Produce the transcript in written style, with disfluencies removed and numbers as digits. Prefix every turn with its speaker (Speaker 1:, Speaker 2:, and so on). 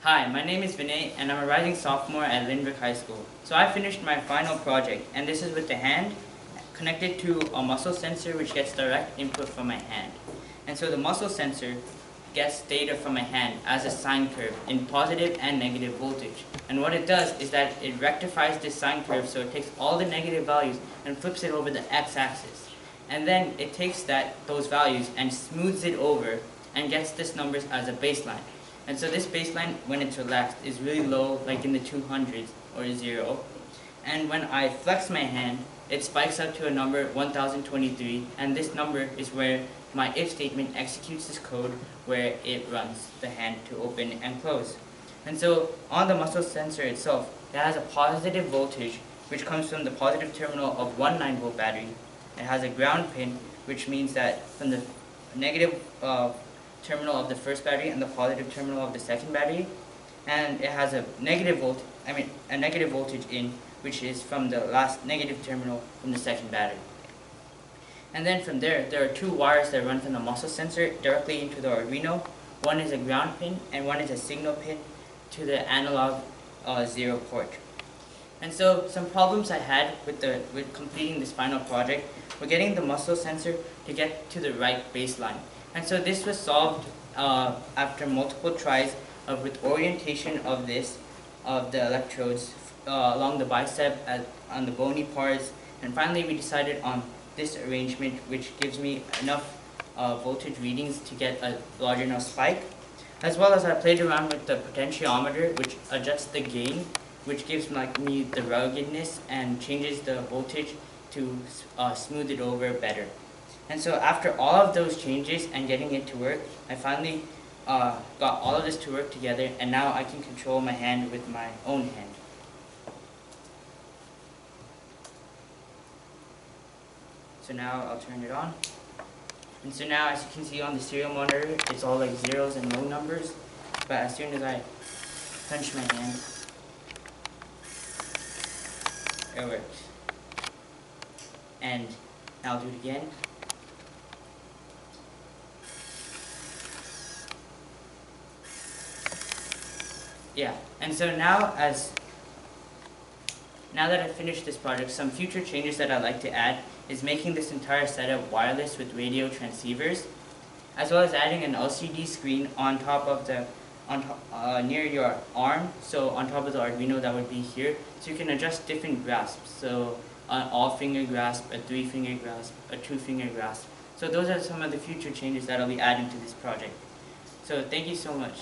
Speaker 1: Hi, my name is Vinay and I'm a rising sophomore at Lindbergh High School. So I finished my final project and this is with the hand connected to a muscle sensor which gets direct input from my hand. And so the muscle sensor gets data from my hand as a sine curve in positive and negative voltage. And what it does is that it rectifies this sine curve, so it takes all the negative values and flips it over the x-axis. And then it takes those values and smooths it over and gets this numbers as a baseline. And so this baseline, when it's relaxed, is really low, like in the 200s or 0. And when I flex my hand, it spikes up to a number 1023, and this number is where my if statement executes this code where it runs the hand to open and close. And so on the muscle sensor itself, it has a positive voltage which comes from the positive terminal of one 9-volt battery. It has a ground pin, which means that from the negative terminal of the first battery and the positive terminal of the second battery, and it has a negative voltage in, which is from the last negative terminal from the second battery. And then from there are two wires that run from the muscle sensor directly into the Arduino. One is a ground pin and one is a signal pin to the analog 0 port. And so some problems I had with completing this final project were getting the muscle sensor to get to the right baseline. And so this was solved after multiple tries with orientation of the electrodes along the bicep on the bony parts, and finally we decided on this arrangement, which gives me enough voltage readings to get a large enough spike, as well as I played around with the potentiometer, which adjusts the gain, which gives me the ruggedness and changes the voltage to smooth it over better. And so after all of those changes and getting it to work, I finally got all of this to work together, and now I can control my hand with my own hand. So now I'll turn it on. And so now, as you can see on the serial monitor, it's all like zeros and low numbers. But as soon as I punch my hand, it works. And now I'll do it again. Yeah, and so now that I've finished this project, some future changes that I'd like to add is making this entire setup wireless with radio transceivers, as well as adding an LCD screen on top of near your arm, so on top of the Arduino that would be here, so you can adjust different grasps, so an all-finger grasp, a 3-finger grasp, a 2-finger grasp. So those are some of the future changes that I'll be adding to this project. So thank you so much.